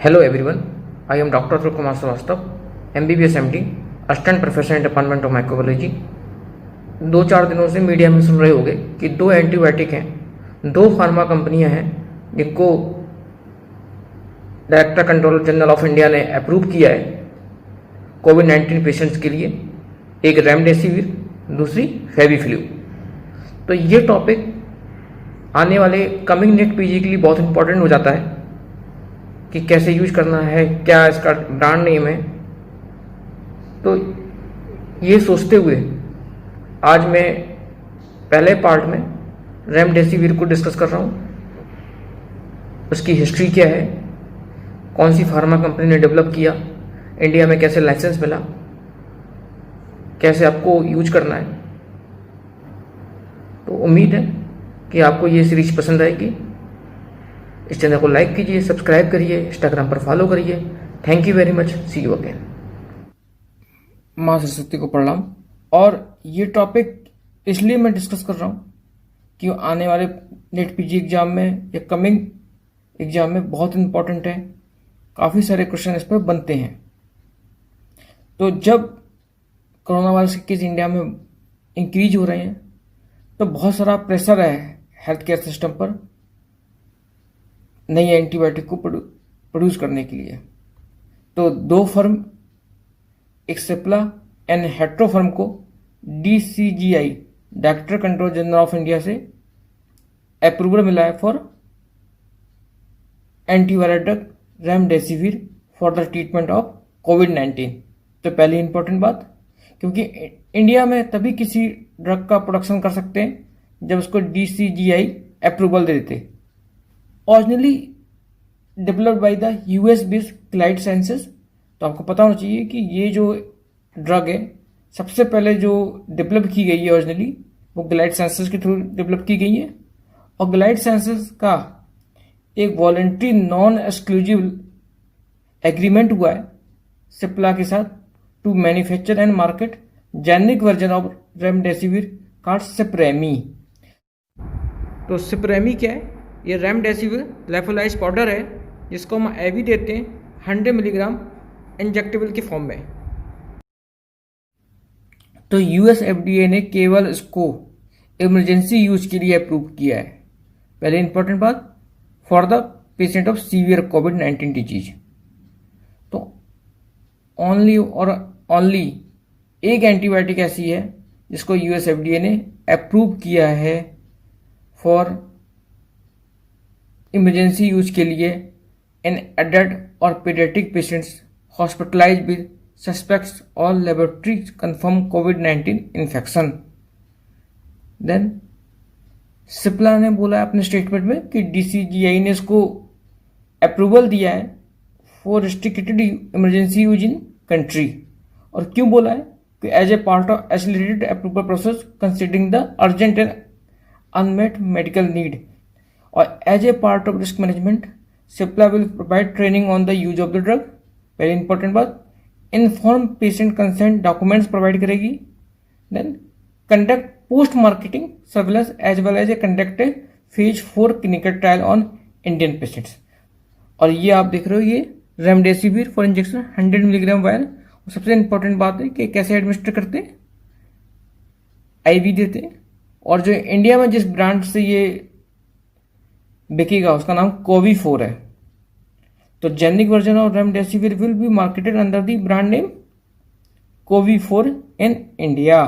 Hello everyone, I am Dr. Atul Kumar Srivastava, MBBS MD, Assistant Professor in Department of Microbiology। 2-4 दिनों से media में सुन रहे होंगे कि 2 एंटीबायोटिक हैं, 2 फार्मा कंपनियां हैं जिनको director controller general of India ने अप्रूव किया है कोविड-19 पेशेंट्स के लिए, एक रेमडेसिविर, दूसरी फेविफ्लू। तो ये टॉपिक आने वाले कमिंग नेट पीजी के लिए बहुत इंपॉर्टेंट हो जाता है कि कैसे यूज करना है, क्या इसका ब्रांड नेम है। तो ये सोचते हुए आज मैं पहले पार्ट में रेमडेसिविर को डिस्कस कर रहा हूँ। उसकी हिस्ट्री क्या है, कौन सी फार्मा कंपनी ने डेवलप किया, इंडिया में कैसे लाइसेंस मिला, कैसे आपको यूज करना है। तो उम्मीद है कि आपको ये सीरीज पसंद आएगी। इस चैनल को लाइक कीजिए, सब्सक्राइब करिए, इंस्टाग्राम पर फॉलो करिए। Thank you very much, see you again. माँ सरस्वती को प्रणाम। और ये टॉपिक इसलिए मैं डिस्कस कर रहा हूँ कि आने वाले नेट पीजी एग्जाम में या कमिंग एग्जाम में बहुत इंपॉर्टेंट है। काफ़ी सारे क्वेश्चन इस पर बनते हैं। तो जब कोरोना वायरस के केस इंडिया में इंक्रीज हो रहे हैं तो बहुत सारा प्रेशर है हेल्थ केयर सिस्टम पर नई एंटीबायोटिक को प्रोड्यूस करने के लिए। तो 2 फर्म, एक सिप्ला एंड हेट्रोफर्म को DCGI director control general of India से अप्रूवल मिला है for antiviral drug remdesivir for the treatment of कोविड-19। तो पहली इंपॉर्टेंट बात, क्योंकि इंडिया में तभी किसी ड्रग का प्रोडक्शन कर सकते हैं जब उसको DCGI अप्रूवल दे देते। Originally developed by the US based glide sciences. तो आपको पता होना चाहिए कि ये जो ड्रग है सबसे पहले जो डेवलप की गई है ओरिजिनली वो ग्लाइड साइंसेस के थ्रू डेवलप की गई है। और ग्लाइड साइंसेस का एक वॉलंटरी नॉन एक्सक्लूसिव एग्रीमेंट हुआ है सिप्ला के साथ to manufacture and market generic version of remdesivir called Cipremi. तो सिप्रेमी क्या है? ये रेमडेसिविर लेफोलाइज पाउडर है जिसको हम एवी देते हैं 100 मिलीग्राम इंजेक्टेबल के फॉर्म में। तो US FDA ने केवल इसको इमरजेंसी यूज के लिए अप्रूव किया है। पहले इंपॉर्टेंट बात, for the patient of severe covid disease. तो ओनली एक एंटीबायोटिक ऐसी है जिसको US FDA ने अप्रूव किया है फॉर इमरजेंसी यूज के लिए इन एडल्ट और paediatric patients hospitalised with suspects और लेबोरेटरी कंफर्म कोविड-19 इन्फेक्शन। देन सिप्ला ने बोला है अपने स्टेटमेंट में कि DCGI ने इसको अप्रूवल दिया है for restricted emergency use in country. और क्यों बोला है? कि as a part of accelerated approval process considering the urgent and unmet medical need. और as a part of risk management Cipla will provide training on the use of the drug. Very important बात, inform patient consent documents provide करेगी। Then conduct post marketing surveillance as well as a conducted phase 4 clinical trial on Indian patients. और ये आप देख रहे हो ये remdesivir for injection 100 milligram vial. और सबसे इंपॉर्टेंट बात है कि कैसे एडमिनिस्टर करते हैं, IV देते हैं। और जो इंडिया में जिस ब्रांड से ये बिकेगा उसका नाम कोवी4 है। तो generic version of remdesivir will be marketed under the brand name कोवी4 इन इंडिया।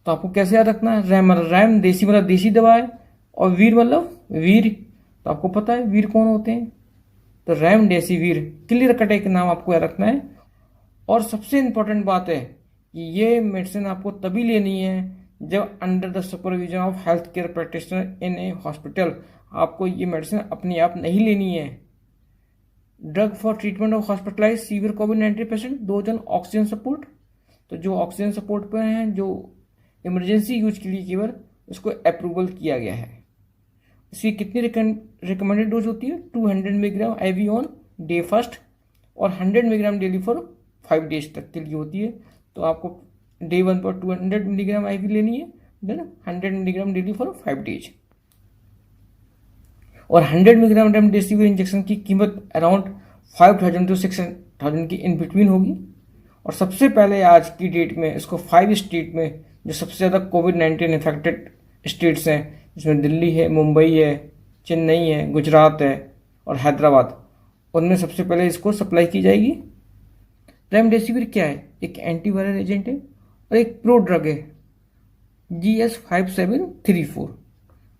तो आपको कैसे याद रखना है, रैम देसी मतलब देसी दवा है और वीर मतलब वीर। तो आपको पता है वीर कौन होते हैं। तो रेमडेसिविर क्लियर कट एक नाम आपको याद रखना है। और सबसे इंपॉर्टेंट बात है कि ये मेडिसिन आपको तभी लेनी है जब under the supervision of health care practitioner in a hospital. आपको ये मेडिसिन अपने आप नहीं लेनी है। Drug for treatment of hospitalize severe कोविड-19 पेशेंट, 2 जन ऑक्सीजन सपोर्ट। तो जो ऑक्सीजन सपोर्ट पर हैं, जो इमरजेंसी यूज के लिए केवल उसको अप्रूवल किया गया है। इसकी कितनी रिकमेंडेड डोज होती है? 200 milligram IV on day first और 100 मिलीग्राम डेली फॉर 5 डेज तक के लिए होती है। तो आपको डे 1 पर 200 मिलीग्राम IV लेनी है, then 100 milligram daily for 5 days. और 100 मिलीग्राम रेमडेसिविर इंजेक्शन की कीमत अराउंड 5,000 to 6,000 की इन बिटवीन होगी। और सबसे पहले आज की डेट में इसको 5 स्टेट में, जो सबसे ज़्यादा कोविड-19 इन्फेक्टेड स्टेट्स हैं, जिसमें दिल्ली है, मुंबई है, चेन्नई है, गुजरात है और हैदराबाद, उनमें सबसे पहले इसको सप्लाई की जाएगी। रेमडेसिविर क्या है? एक एंटीवायरल एजेंट है और एक प्रो ड्रग है, GS5734।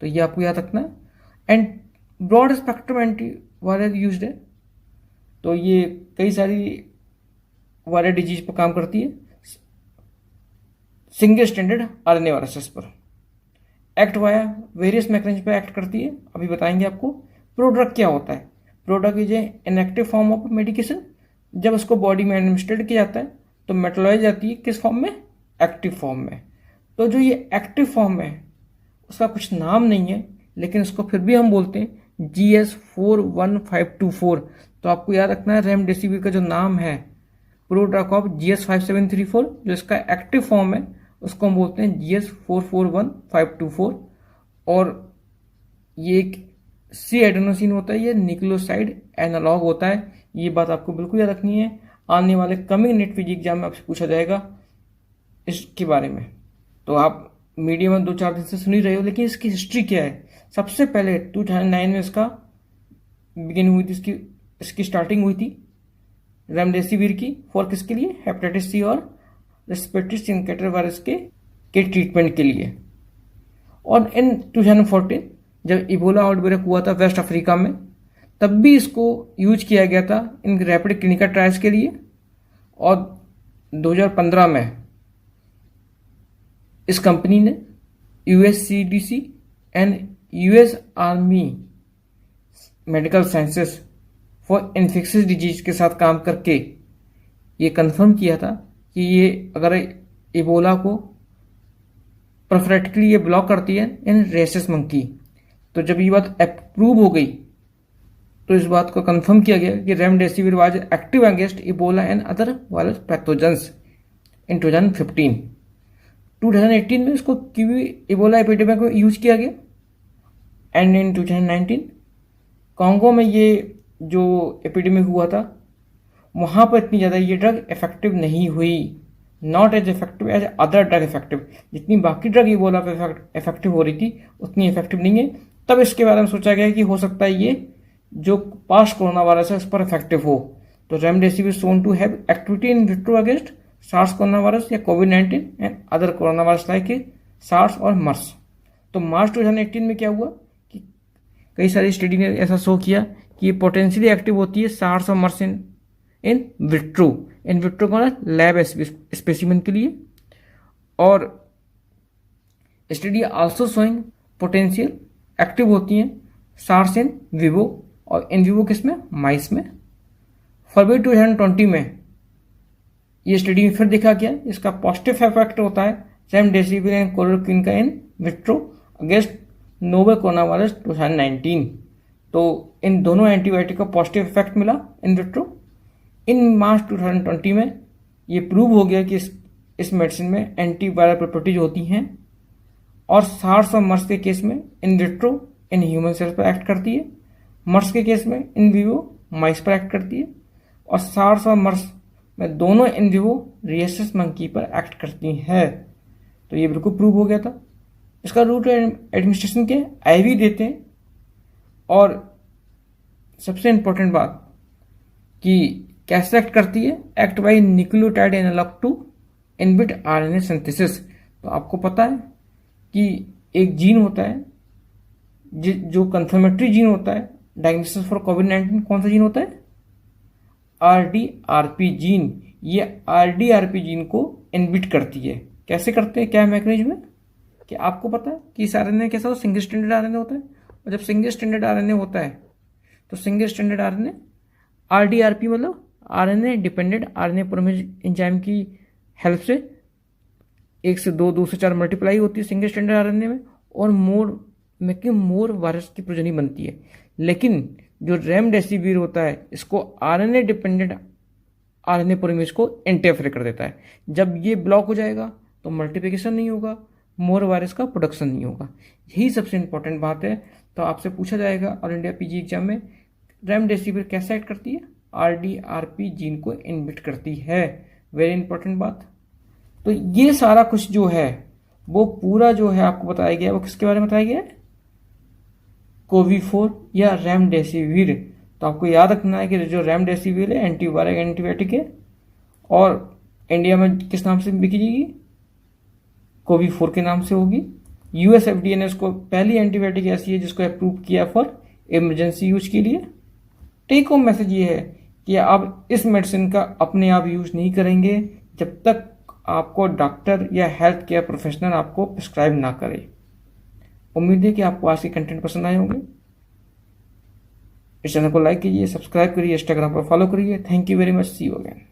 तो ये आपको याद रखना है। And broad spectrum antiviral used है, तो ये कई सारी वायरल डिजीज पर काम करती है। सिंगल स्टैंडर्ड आरएनए वायरसेस पर एक्ट वाया वेरियस मैकेनिज्म पर एक्ट करती है, अभी बताएंगे आपको। प्रोड्रग क्या होता है? Prodrug is a inactive form of medication. जब उसको बॉडी में एडमिनिस्ट्रेट किया जाता है तो मेटाबोलाइज जाती है किस फॉर्म में? एक्टिव फॉर्म में। तो जो ये एक्टिव फॉर्म है उसका कुछ नाम नहीं है, लेकिन उसको फिर भी हम बोलते हैं GS41524। तो आपको याद रखना है रेमडेसिविर का जो नाम है प्रोड्रग ऑफ GS5734, जो इसका एक्टिव फॉर्म है उसको हम बोलते हैं GS441524। और ये एक सी एडेनोसिन होता है, ये न्यूक्लियोसाइड एनालॉग होता है। ये बात आपको बिल्कुल याद रखनी है, आने वाले कमिंग नेट फिजिक्स एग्जाम में आपसे पूछा जाएगा इसके बारे में। तो आप मीडिया में 2-4 दिन से सुन ही रहे हो, लेकिन इसकी हिस्ट्री क्या है? सबसे पहले 2009 में इसका बिगिन हुई थी, इसकी स्टार्टिंग हुई थी रेमडेसिविर की। फॉर किसके लिए? हेपेटाइटिस सी और रेस्पिरेटरी सिंकेटर वायरस के ट्रीटमेंट के लिए। और इन 2014 जब इबोला आउटब्रेक हुआ था वेस्ट अफ्रीका में, तब भी इसको यूज किया गया था इन रैपिड क्लिनिकल ट्रायल्स के लिए। और 2015 में इस कंपनी ने USCDC and US army medical sciences for infectious disease के साथ काम करके ये कंफर्म किया था कि ये अगर इबोला को परफेक्टली ये ब्लॉक करती है इन रेसिस मंकी। तो जब ये बात अप्रूव हो गई तो इस बात को कंफर्म किया गया कि remdesivir was active against Ebola and other virus pathogens in 2015। 2018 में इसको क्यों इबोला एपिडेमिक में यूज किया गया। एंड इन 2019 कांगो में ये जो एपिडेमिक हुआ था, वहाँ पर इतनी ज़्यादा ये ड्रग इफेक्टिव नहीं हुई, not as effective as other drug effective. जितनी बाकी ड्रग इबोला पे इफेक्टिव हो रही थी उतनी इफेक्टिव नहीं है। तब इसके बारे में सोचा गया कि हो सकता है ये जो पास्ट कोरोना वायरस है उस पर इफेक्टिव हो। तो remdesivir shown to have activity in vitro against SARS corona virus या कोविड-19 and other corona virus like SARS और मर्स। तो मार्च 2018 में क्या हुआ कि कई सारी स्टडी ने ऐसा शो किया कि ये पोटेंशियली एक्टिव होती है सार्स और मर्स इन विट्रो। इन विट्रो को लैब स्पेसिमेन के लिए। और study also showing potential active होती हैं सार्स इन विवो और इन विवो किसमें? माइस में। फरवरी 2020 में ये स्टडी में फिर देखा गया इसका पॉजिटिव इफेक्ट होता है रेमडेसिविर एंड क्लोरोक्विन का इन vitro against novel corona virus 2019। तो इन दोनों एंटीबायोटिक का पॉजिटिव इफेक्ट मिला इन विट्रो। इन मार्च 2020 में ये प्रूव हो गया कि इस मेडिसिन में एंटीवायरल प्रॉपर्टीज होती हैं और सार्स और मर्स के केस में in vitro in human cells पर एक्ट करती है, मर्स के केस में इन विवो माइस पर एक्ट करती है, और सार्स और मर्स में दोनों इन विवो रियसिस मंकी पर एक्ट करती है। तो ये बिल्कुल प्रूव हो गया था। इसका रूट एडमिनिस्ट्रेशन के IV देते हैं। और सबसे इंपॉर्टेंट बात कि कैसे एक्ट करती है? Act by nucleotide analogue to inhibit RNA synthesis. तो आपको पता है कि एक जीन होता है जो कंफर्मेटरी जीन होता है डायग्नोसिस फॉर कोविड-19, कौन सा जीन होता है? RDRP gene. ये RDRP जीन को इनबिट करती है। कैसे करते हैं? क्या मैकेनिज्म है कि आपको पता है कि इस RNA कैसा हो? सिंगल स्टैंडर्ड RNA होता है। और जब सिंगल स्टैंडर्ड RNA होता है तो सिंगल स्टैंडर्ड RNA RDRP मतलब RNA dependent RNA polymerase enzyme की हेल्प से 1 से 2, 2 से 4 मल्टीप्लाई होती है सिंगल स्टैंडर्ड RNA में और मोर वायरस की प्रोजेनी बनती है। लेकिन जो रेमडेसिविर होता है इसको RNA डिपेंडेंट RNA पॉलीमरेज को इंटरफेयर कर देता है। जब ये ब्लॉक हो जाएगा तो मल्टीप्लिकेशन नहीं होगा, मोर वायरस का प्रोडक्शन नहीं होगा। यही सबसे इंपॉर्टेंट बात है। तो आपसे पूछा जाएगा ऑल इंडिया PG एग्जाम में रेमडेसिविर कैसे एक्ट करती है? RDRP जीन को इनहिबिट करती है। वेरी इंपॉर्टेंट बात। तो ये सारा कुछ जो है वो पूरा जो है आपको बताया गया है, वो किसके बारे में बताया गया है? कोविफोर या रेमडेसिविर। तो आपको याद रखना है कि जो रेमडेसिविर है एंटीवायरल एंटीबायोटिक है, और इंडिया में किस नाम से बिकी जाएगी? कोविफोर के नाम से होगी। यूएस एफडीए ने इसको पहली एंटीबायोटिक ऐसी है जिसको अप्रूव किया फॉर इमरजेंसी यूज के लिए। टेक होम मैसेज ये है कि आप इस मेडिसिन का अपने आप यूज नहीं करेंगे जब तक आपको डॉक्टर या हेल्थ केयर प्रोफेशनल आपको प्रिस्क्राइब ना करे। उम्मीद है कि आपको आज के कंटेंट पसंद आए होंगे। इस चैनल को लाइक कीजिए, सब्सक्राइब करिए, इंस्टाग्राम पर फॉलो करिए। Thank you very much, see you again.